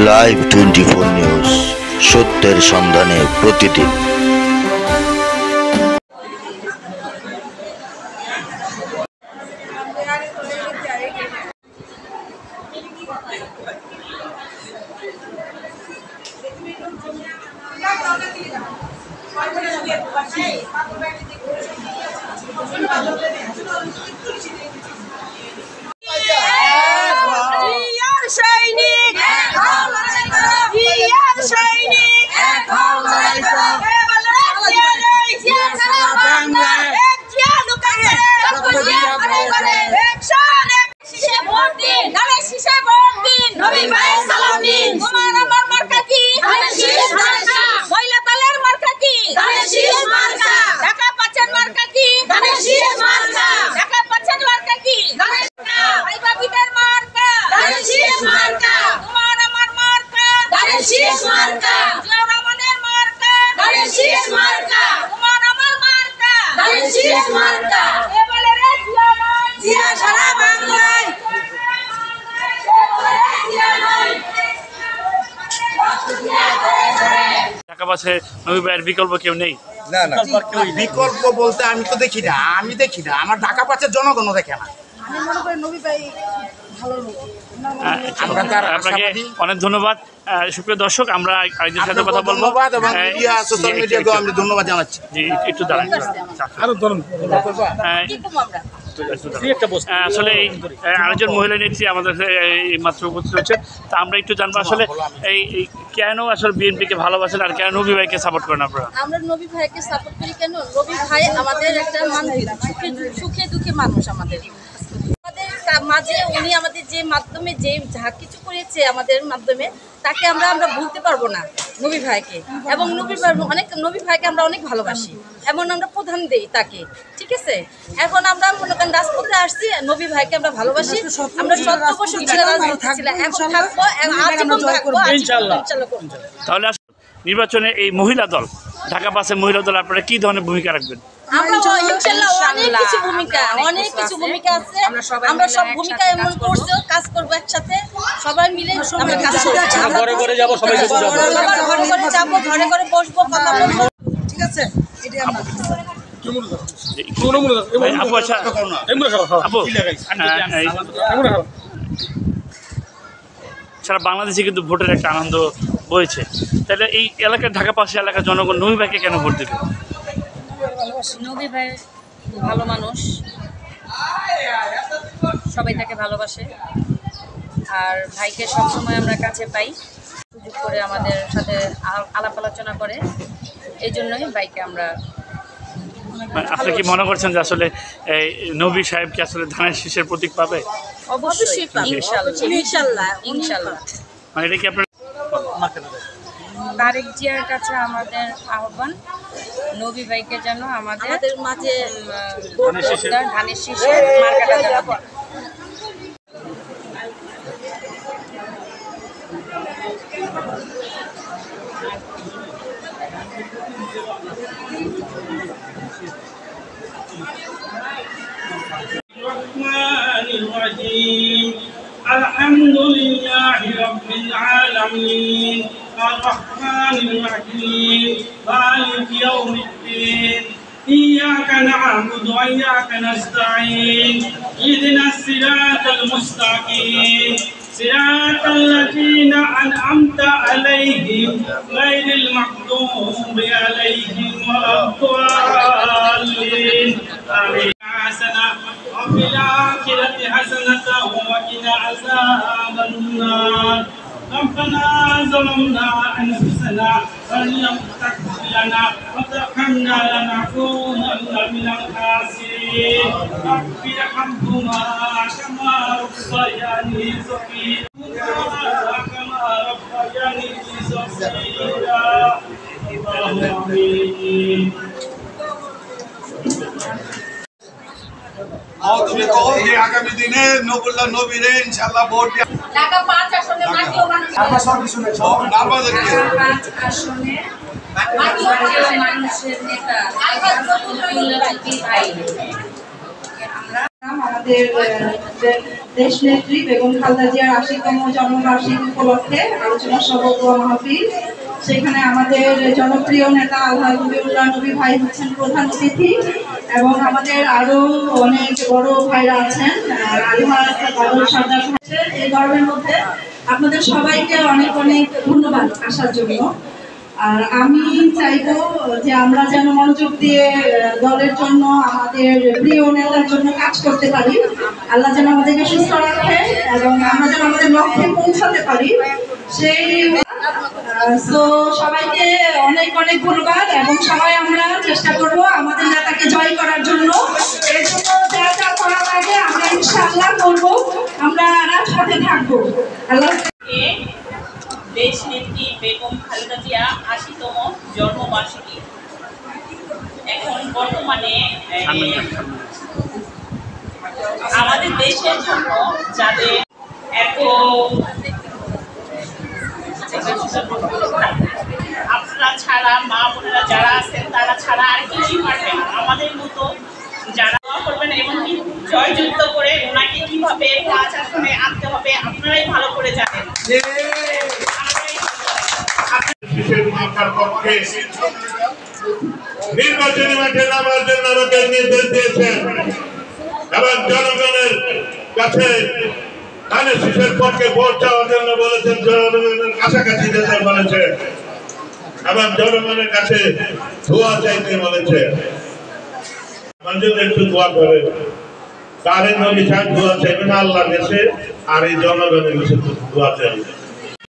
Live 24 news, সত্যের সন্ধানে প্রতিদিন। নবী ভাইয়ের বিকল্প কেউ নেই। না না, বিকল্প বলতে আমি তো দেখি না, আমার ঢাকা পাঁচের জনগণও দেখে না। আপনাকে অনেক ধন্যবাদ। সুপ্রিয় দর্শক, আমরা আরেকজনের সাথে কথা বলবো এবং সোশ্যাল মিডিয়াকেও আমি ধন্যবাদ জানাচ্ছি। একটু দাঁড়ান। আসলে এই আরেকজন মহিলা নেত্রী আমাদের মাত্র উপস্থিত হচ্ছে, তা আমরা একটু জানবো আসলে এই কেন আসলে বিএনপিকে ভালোবাসেন আর কেন নবী ভাইকে সাপোর্ট করেন আপনারা? আমরা নবী ভাইকে সাপোর্ট করি কেন, নবী ভাই আমাদের একটা সুখে দুঃখে মানুষ। আমাদের মাঝে উনি আমাদের যে মাধ্যমে যে যা কিছু করেছে আমাদের মাধ্যমে, তাকে আমরা ভুলতে পারবো না নবী ভাইকে। এবং নবী ভাইকে আমরা অনেক ভালোবাসি, এমন আমরা প্রধান দেই তাকে, ঠিক আছে। এখন আমরা মনে করেন রাজপথে আসছি, নবী ভাইকে আমরা ভালোবাসি। আমরা 17 বছর ছিল রাজনীতি ছিলাম, এখন থাকবো, আজীবন থাকবো ইনশাআল্লাহ। তাহলে নির্বাচনে এই মহিলা দল, ঢাকা পাঁচের মহিলা দল, আপনারা কি ধরনের ভূমিকা রাখবেন? আমরা ইনশাআল্লাহ অনেক কিছু ভূমিকা আছে। আমরা সব ভূমিকা এমন করছি, কাজ করবো একসাথে সবাই মিলে। আমরা কাজ করবো, ঘরে ঘরে যাবো, ঘরে ঘরে বসবো, কথা বলবো, ঠিক আছে। এটাই আমরা সারা বাংলাদেশে কিন্তু ভোটের একটা আনন্দ বয়েছে, তাহলে এই এলাকার ঢাকা পাশে এলাকার জনগণ নবী ভাইকে কেন ভোট দেবে? নবী ভাই ভালো মানুষ, সবাই তাকে ভালোবাসে। আর ভাইকে সবসময় আমরা কাছে পাই, সুযোগ করে আমাদের সাথে আলাপ আলোচনা করে, এই জন্যই ভাইকে আমরা। আপনি কি মনে করছেন যে আসলে এই নবী সাহেব কি আসলে ধানের শীষের প্রতীক পাবে? অবশ্যই ইনশাআল্লাহ। মানে এটা কি আপনার তারেক জিয়ার কাছে আমাদের আহ্বান, নবী ভাইকে যেন আমাদের মাঝে ধানের শীষের মার্কাটা দেওয়া। الحمد لله رب العالمين الرحمن الرحيم مالك يوم الدين إياك نعبد وإياك نستعين اهدنا الصراط المستقيم صراط الذين أنعمت عليهم غير المغضوب عليهم ولا الضالين آمين. حسنة وفي الآخرة حسنة وقنا عذاب النار. ربنا ظلمنا أنفسنا وإن لم تغفر لنا وترحمنا لنكونن من الخاسرين. رب ارحمهما كما ربياني صغيرا كما ربياني صغيرا. اللهم آمين. তুমি কখন যে আগামী দিনে নবীরে ইনশাআল্লাহ ভোট ঢাকা 5 আসনে মাটিও মানুষ আমরা সব কিছু নেই, সব নারবাদেরকে 5 আসনে মাটিও মানুষের নেতা আলহামদুলিল্লাহ ভাই আমরা আমাদের দেশ নেত্রী বেগম খালেদা জিয়ার ৮০তম জন্মবার্ষিকী উপলক্ষে আলোচনা সভা ও মাহফিল। সেখানে আমাদের জনপ্রিয় নেতা আলহাজ নবীউল্লাহ নবী ভাই হচ্ছেন প্রধান অতিথি এবং আমাদের আরো অনেক বড় ভাইরা আছেন। আলহাজ বাদল সরদার এই গর্বের মধ্যে আপনাদের সবাইকে অনেক অনেক ধন্যবাদ আসার জন্য। আর আমি চাইবো যে আমরা যেন মনোযোগ দিয়ে দলের জন্য, আমাদের প্রিয় নেতার জন্য কাজ করতে পারি। আল্লাহ যেন আমাদেরকে সুস্থ রাখে এবং আমরা যেন আমাদের লক্ষ্যে পৌঁছাতে পারি। সেই সবাইকে অনেক অনেক ধন্যবাদ এবং সবাই আমরা চেষ্টা করব আমাদের নেতাকে জয় করার জন্য। এর জন্য যা যা করা লাগে আমরা ইনশাআল্লাহ করব। আমরা রাজপথে থাকবো। আল্লাহ। দেশ নেত্রী বেগম খালেদা জিয়া ৮০তম জন্মবার্ষিকী। এখন বর্তমানে আমাদের দেশের জন্য যাদের এত আপনারা ছাড়া, মা বোনেরা যারা আছেন তারা ছাড়া আর কিছুই পারবে না। আমাদের মতো যারা করবেন এবং জয়যুক্ত করে ওনাকে কিভাবে ৫ আসনে আনতে হবে আপনারাই ভালো করে জানেন। নির্বাচনী মাঠে নামার জন্য আমাকে নির্দেশ দিয়েছেন এবং জনগণের কাছে ধানের শীষের পক্ষে ভোট চাওয়ার জন্য বলেছেন, জনগণের কাছাকাছি যেতে বলেছে এবং জনগণের কাছে দোয়া চাইতে বলেছে। আমার জন্য একটু দোয়া করে, তারের নবী সাহেব দোয়া চাইবেন আল্লাহ দেশে আর এই জনগণের কাছে দোয়া চাইবেন।